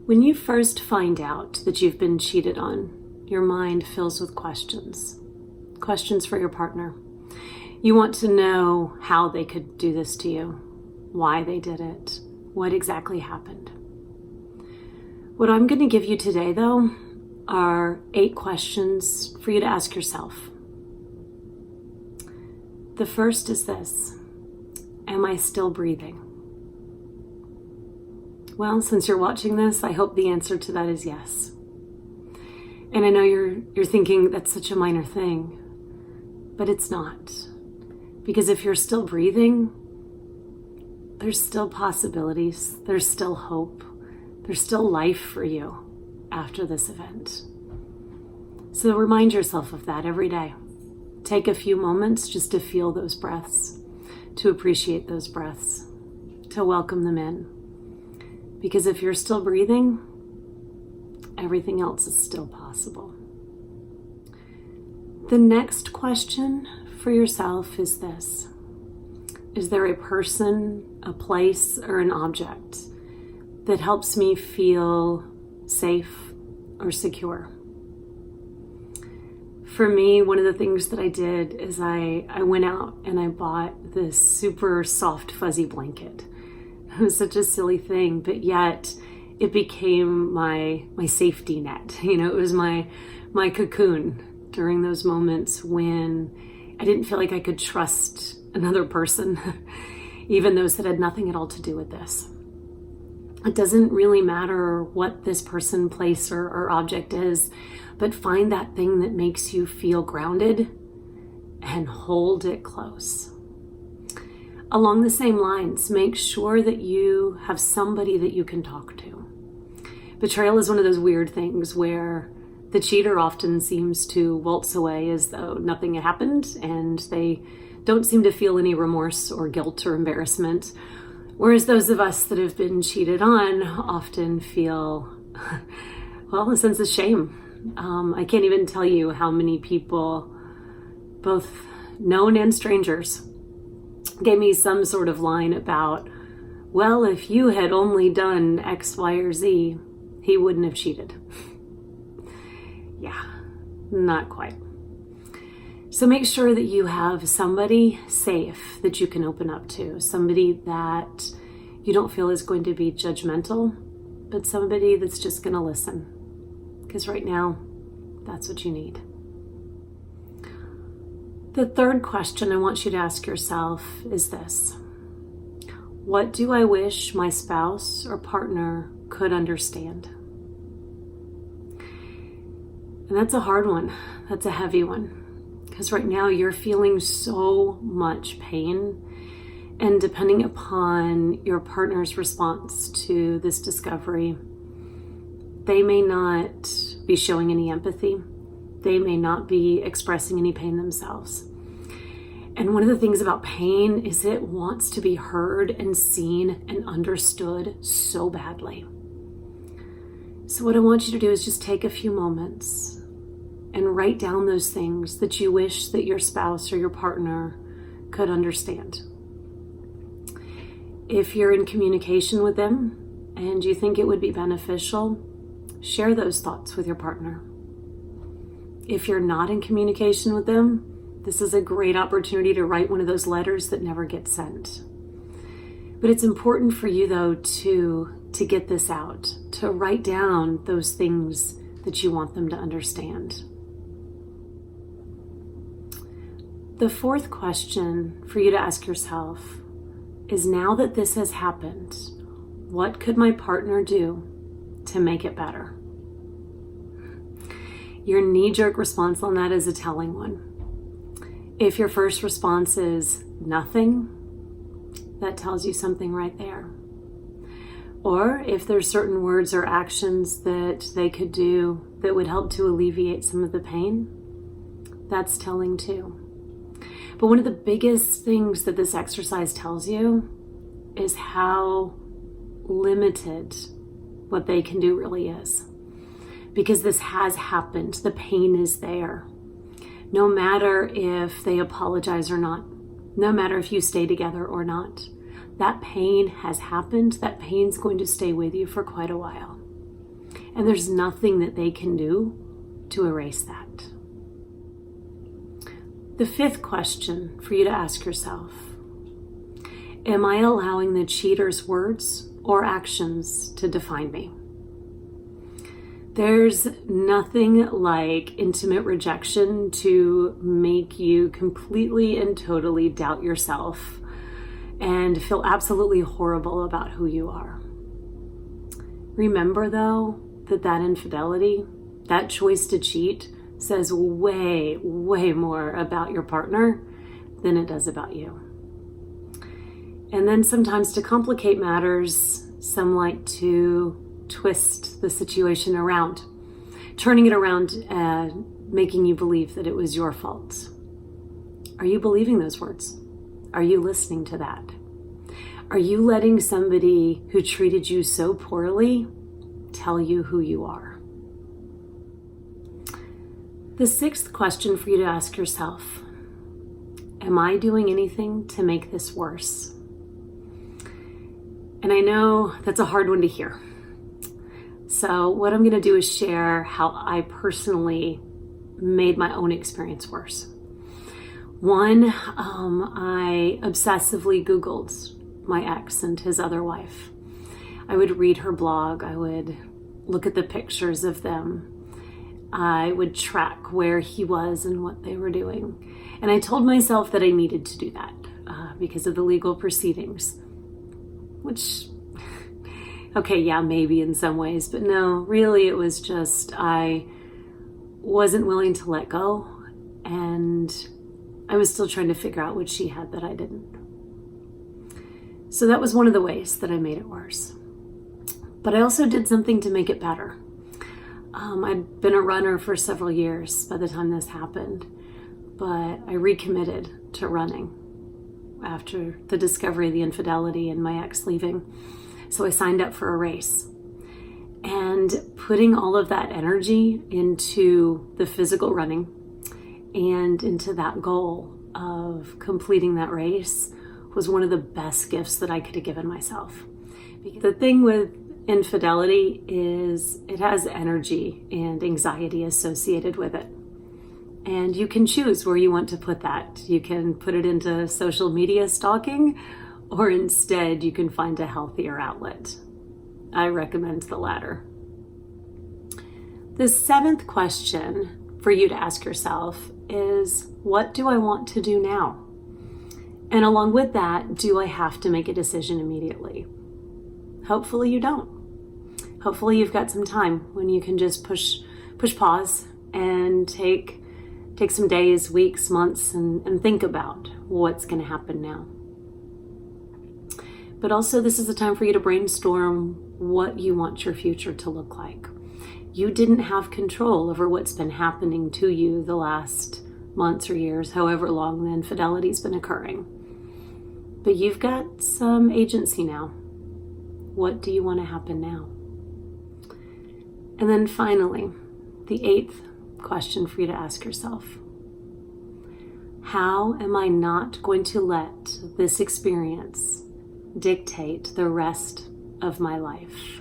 When you first find out that you've been cheated on, your mind fills with questions. Questions for your partner. You want to know how they could do this to you, why they did it, what exactly happened. What I'm going to give you today, though, are 8 questions for you to ask yourself. The first is this: am I still breathing? Well, since you're watching this, I hope the answer to that is yes. And I know you're thinking that's such a minor thing, but it's not. Because if you're still breathing, there's still possibilities, there's still hope, there's still life for you after this event. So remind yourself of that every day. Take a few moments just to feel those breaths, to appreciate those breaths, to welcome them in. Because if you're still breathing, everything else is still possible. The next question for yourself is this: is there a person, a place, or an object that helps me feel safe or secure? For me, one of the things that I did is I went out and I bought this super soft, fuzzy blanket. It was such a silly thing, but yet it became my safety net. It was my cocoon during those moments when I didn't feel like I could trust another person, even those that had nothing at all to do with this. It doesn't really matter what this person, place, or object is, but find that thing that makes you feel grounded and hold it close. Along the same lines, make sure that you have somebody that you can talk to. Betrayal is one of those weird things where the cheater often seems to waltz away as though nothing had happened, and they don't seem to feel any remorse or guilt or embarrassment. Whereas those of us that have been cheated on often feel, a sense of shame. I can't even tell you how many people, both known and strangers, gave me some sort of line about, well, if you had only done X, Y, or Z, he wouldn't have cheated. Yeah, not quite. So make sure that you have somebody safe that you can open up to, somebody that you don't feel is going to be judgmental, but somebody that's just going to listen. Because right now, that's what you need. The third question I want you to ask yourself is this: what do I wish my spouse or partner could understand? And that's a hard one. That's a heavy one. Because right now you're feeling so much pain. And depending upon your partner's response to this discovery, they may not be showing any empathy. They may not be expressing any pain themselves. And one of the things about pain is it wants to be heard and seen and understood so badly. So what I want you to do is just take a few moments and write down those things that you wish that your spouse or your partner could understand. If you're in communication with them and you think it would be beneficial, share those thoughts with your partner. If you're not in communication with them, this is a great opportunity to write one of those letters that never get sent. But it's important for you, though, to get this out, to write down those things that you want them to understand. The fourth question for you to ask yourself is, now that this has happened, what could my partner do to make it better? Your knee-jerk response on that is a telling one. If your first response is nothing, that tells you something right there. Or if there's certain words or actions that they could do that would help to alleviate some of the pain, that's telling too. But one of the biggest things that this exercise tells you is how limited what they can do really is. Because this has happened. The pain is there. No matter if they apologize or not, no matter if you stay together or not, that pain has happened. That pain's going to stay with you for quite a while. And there's nothing that they can do to erase that. The fifth question for you to ask yourself: am I allowing the cheater's words or actions to define me? There's nothing like intimate rejection to make you completely and totally doubt yourself and feel absolutely horrible about who you are. Remember, though, that infidelity, that choice to cheat, says way, way more about your partner than it does about you. And then sometimes, to complicate matters, some like to twist the situation around, turning it around and making you believe that it was your fault. Are you believing those words? Are you listening to that? Are you letting somebody who treated you so poorly tell you who you are? The sixth question for you to ask yourself: am I doing anything to make this worse? And I know that's a hard one to hear. So what I'm going to do is share how I personally made my own experience worse. One, I obsessively Googled my ex and his other wife. I would read her blog. I would look at the pictures of them. I would track where he was and what they were doing. And I told myself that I needed to do that because of the legal proceedings, which, okay, yeah, maybe in some ways, but no, really it was just I wasn't willing to let go, and I was still trying to figure out what she had that I didn't. So that was one of the ways that I made it worse. But I also did something to make it better. I'd been a runner for several years by the time this happened, but I recommitted to running after the discovery of the infidelity and my ex leaving. So I signed up for a race. And putting all of that energy into the physical running and into that goal of completing that race was one of the best gifts that I could have given myself. Because the thing with infidelity is it has energy and anxiety associated with it. And you can choose where you want to put that. You can put it into social media stalking, or instead you can find a healthier outlet. I recommend the latter. The seventh question for you to ask yourself is, what do I want to do now? And along with that, do I have to make a decision immediately? Hopefully you don't. Hopefully you've got some time when you can just push pause and take some days, weeks, months, and think about what's going to happen now. But also, this is a time for you to brainstorm what you want your future to look like. You didn't have control over what's been happening to you the last months or years, however long the infidelity's been occurring. But you've got some agency now. What do you want to happen now? And then finally, the eighth question for you to ask yourself: how am I not going to let this experience dictate the rest of my life?